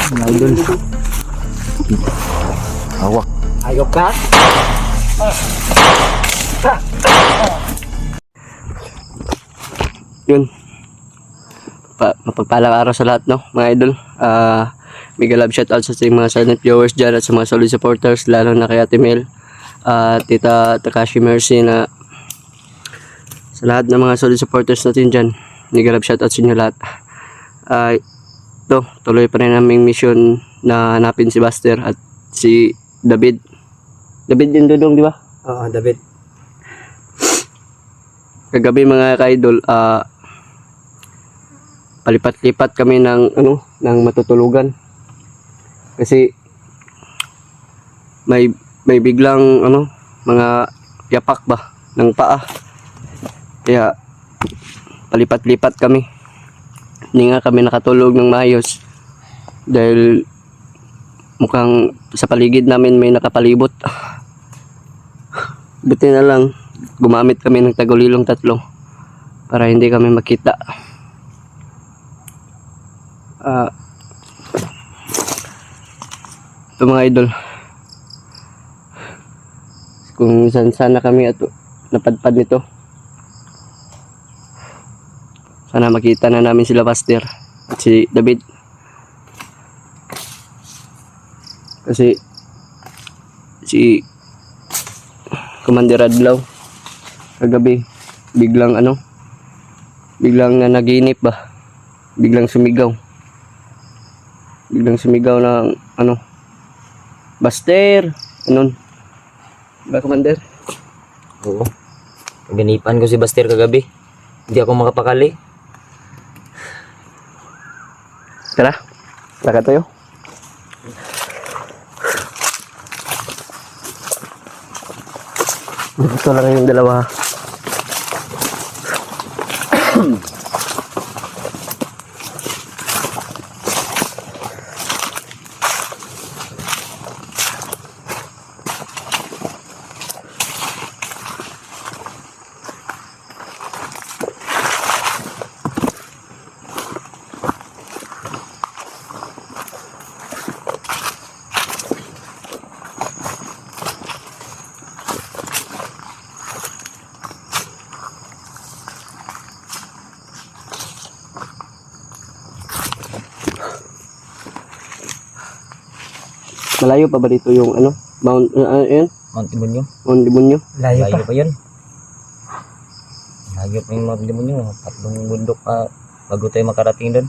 Mga idol. Hawak. Ayok ka? Yun. Mapagpalang araw sa lahat, no, mga idol. Mega love shoutout sa ating mga silent viewers dyan at sa mga solid supporters, lalo na kay Ate Mel, Tita Takashi Mercy, na sa lahat ng mga solid supporters natin dyan. Mega love shoutout sa inyo lahat. Ito, tuloy pa rin naming mission na hanapin si Buster at si David. David yung dudong, di ba? Oo, David. Kagabi mga ka-idol, palipat-lipat kami ng matutulugan. Kasi may biglang mga yapak ba ng paa. Kaya palipat-lipat kami. Hindi nga kami nakatulog ng maayos dahil mukhang sa paligid namin may nakapalibot. Buti na lang gumamit kami ng tagulilong 3 para hindi kami makita. Ito mga idol, kung sana kami at napadpad nito, sana makita na namin sila Buster at si David. Kasi si Commander Adlaw kagabi biglang nanaginip ba, biglang sumigaw ng Buster, ba, Commander? Oo. Ganipan ko si Buster kagabi. Hindi ako makapakali. Tara, lakad tayo. Dito lang yung dalawa. Malayo pa ba dito yung Mount yun? Mount Demonyo. Mount Demonyo? Layo pa. Pa yun. Layo pa yung Mount Demonyo. 3 bundok pa bago tayo makarating doon.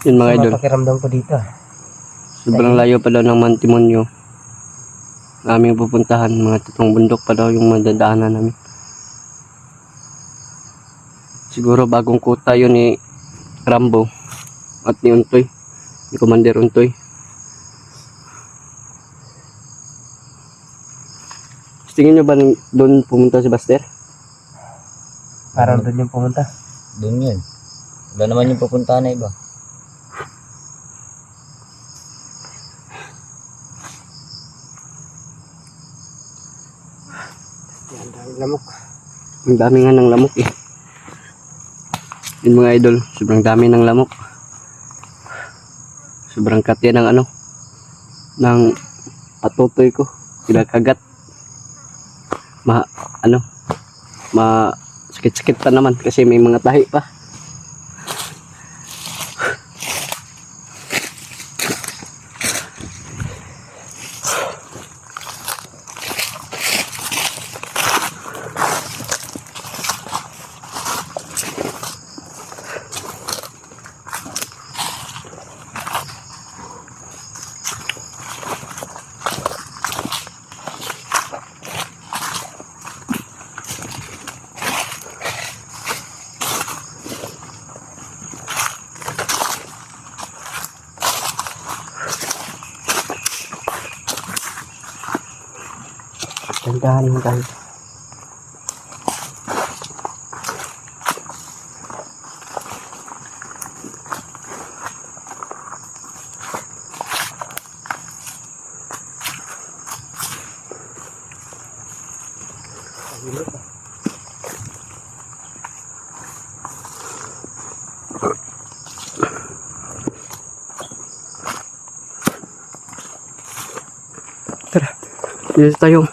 Yun mga idol. Pakiramdam ko dito. Sobrang layo pa daw ng Mount Demonyo. Aming pupuntahan. Mga 3 bundok pa daw yung madadaanan namin. Siguro bagong kuta yun ni Rambo at ni Untoy, ni Commander Untoy. Tingin nyo ba doon pumunta si Buster? Parang doon yung pumunta. Doon yun. Wala naman yung pupuntahan na iba. Yan, daming lamok. Ang dami nga ng lamok eh. Yun mga idol, sobrang dami ng lamok. Sobrang katya ng ng patutoy ko. Kinakagat. Sakit-sakit pa naman kasi may mga tahi pa. Tandahan mo tayo. Dito tayo.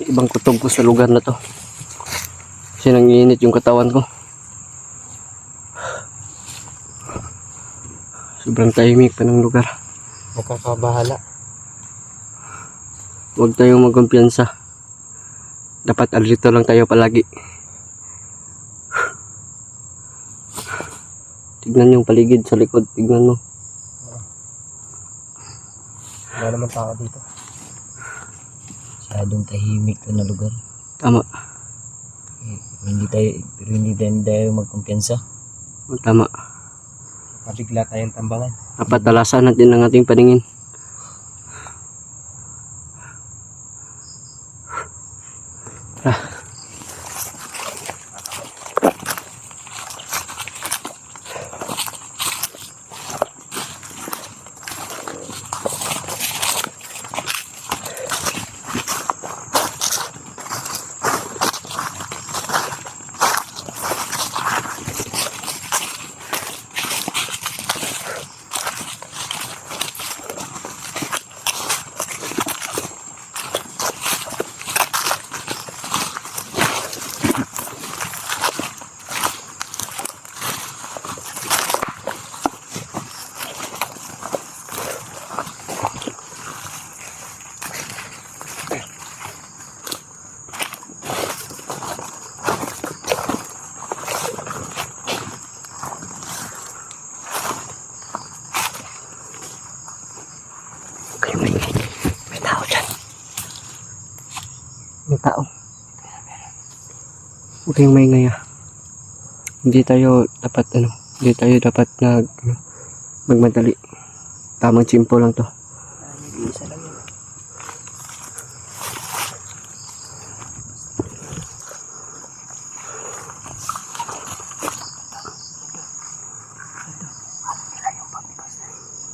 Ibang kutob ko sa lugar na to. Kasi nanginit yung katawan ko. Sobrang tahimik pa ng lugar. Nakakabahala. Huwag tayong magkumpiyansa. Dapat alito lang tayo palagi. Tignan yung paligid sa likod. Tignan mo. Wala naman tao dito. Masyadong tahimik to na lugar. Tama. Pero hindi tayo magkumpiyansa. Tama. Mabigla tayong tambangan. Dapat talasan natin ang ating paningin. May tao dyan. May tao. Huwag kayong maingay ah. Hindi tayo dapat magmadali. Tamang tsimpo lang to. Isa lang yun.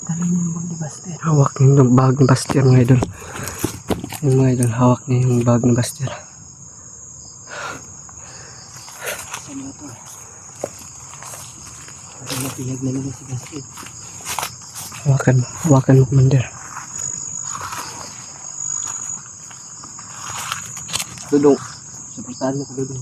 Dali niya yung bag ni Buster. Hawak niya yung bag ni Buster mga idol. Yung mga idol, hawak niya yung bag ni Buster. Ano ito? Parang napihag na naman si Buster. Hawakan mo, Commander. Dudong. Suportahan mo ko, Dudong.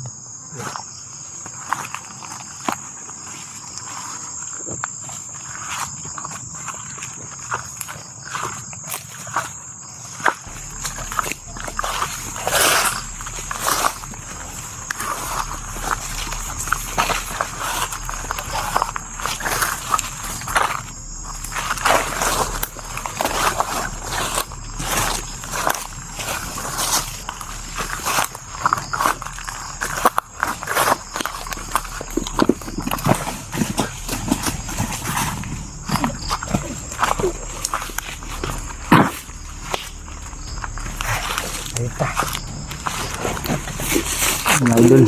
Mga idol.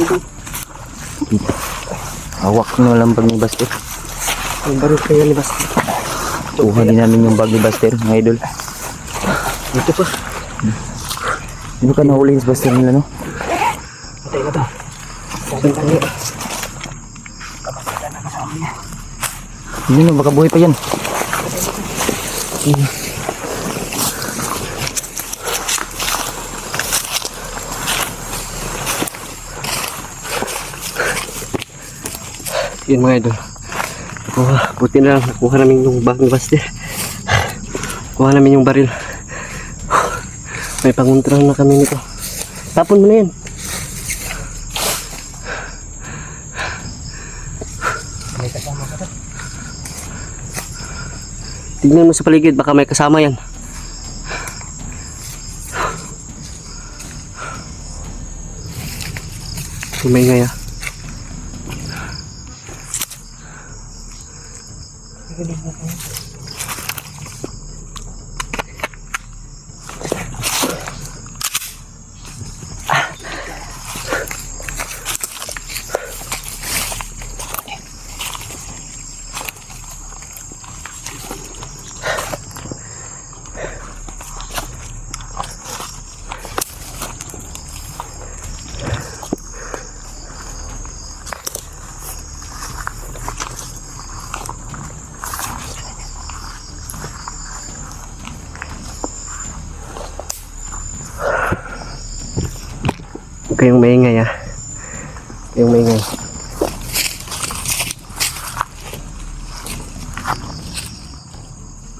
Hawak nyo lang pag ni Buster. Ang baril kaya ni Buster. Kuha din namin yung bag ni Buster, mga idol. Dito pa. Ano ka nahuli si Buster nila, no? Patay ka to. Sandali. Hindi no, baka buhay pa yan. Yun mga idol. Buti na lang. Nakuha namin yung bag ni Buster. Kuha namin yung baril. May panguntrang na kami nito. Tapon mo na yan. May kasama ka to. Tingnan mo sa paligid. Baka may kasama yan. Umingay ah. kayong maingay ha. Yung maingay.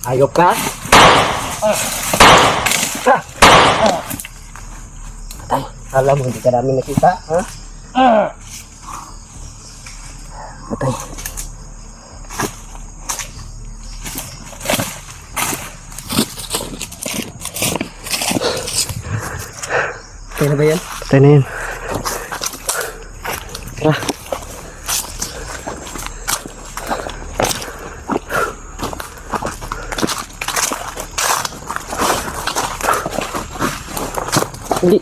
Ayop ka? Patay. Alam mo, hindi ka namin nakita, ha? Patay. Patay na ba yan? Patay na yan. Tara. Hindi.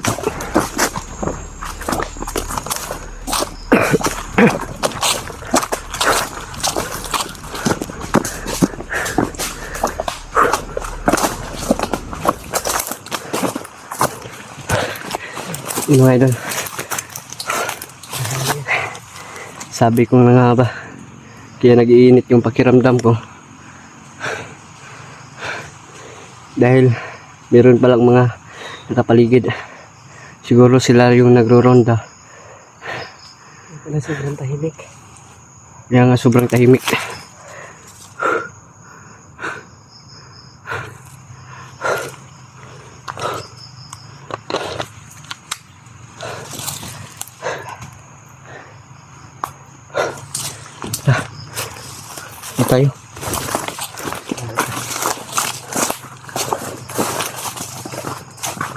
Mga idol. Sabi ko na nga ba, kaya nag-iinit yung pakiramdam ko. Dahil meron palang mga nakapaligid. Siguro sila yung nagro-ronda. Wala sobrang tahimik. Kaya nga sobrang tahimik. Tayo.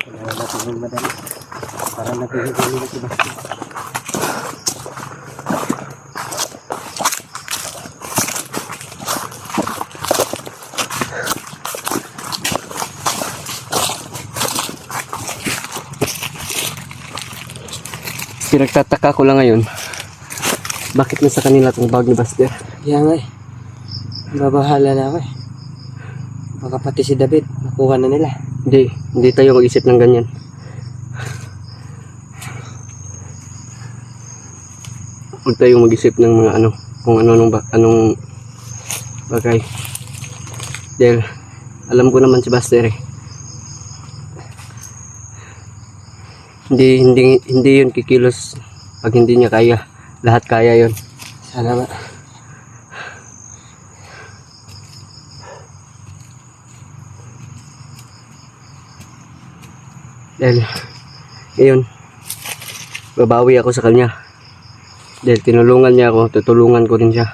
Kailangan natin yung madali. Para naghihigali na si Basti. Pinagtataka ko lang ngayon, bakit nasa kanila itong bag ni Buster? Kaya nga eh. Babahala na ako eh. Baka pati si David, nakuha na nila. Hindi tayo mag-isip ng ganyan. Huwag tayong mag-isip ng mga ano, kung anong bagay. Dahil alam ko naman si Buster eh. Hindi yun kikilos pag hindi niya kaya. Lahat kaya yun. Sana nga. Dahil ngayon babawi ako sa kanya. Dahil tinulungan niya ako, tutulungan ko rin siya.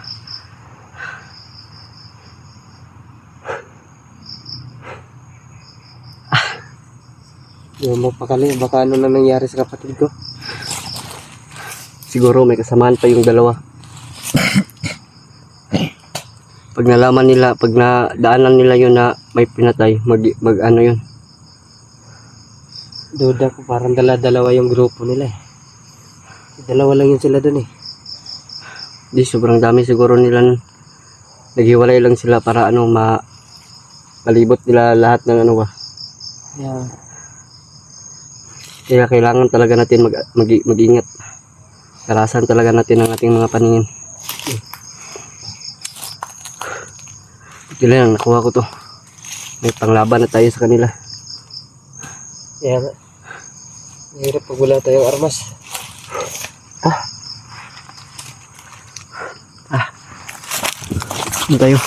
Hindi mo magpakali. Baka ano na nangyari sa kapatid ko. Siguro may kasamaan pa yung dalawa. Pag nalaman nila, pag nadaanan nila yun na may pinatay, mag ano yun. Duda ko parang dalawa yung grupo nila eh. Dalawa lang yun sila dun eh. Di sobrang dami siguro nila nun. Naghiwalay lang sila para ano malibot nila lahat ng ano ba. Yeah. Kaya kailangan talaga natin mag-ingat. Karasan talaga natin ang ating mga paningin. Kailan lang nakuha ko to. May panglaban na tayo sa kanila. Kaya nga. Mahirap pag wala tayong armas. Ano tayo?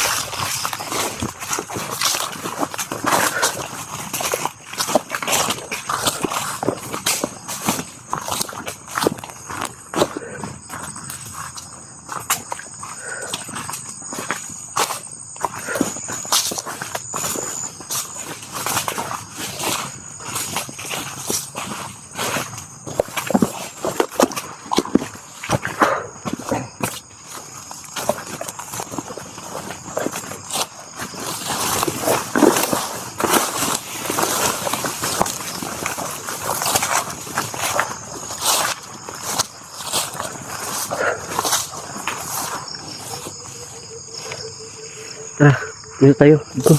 Tara, dito tayo. Dito.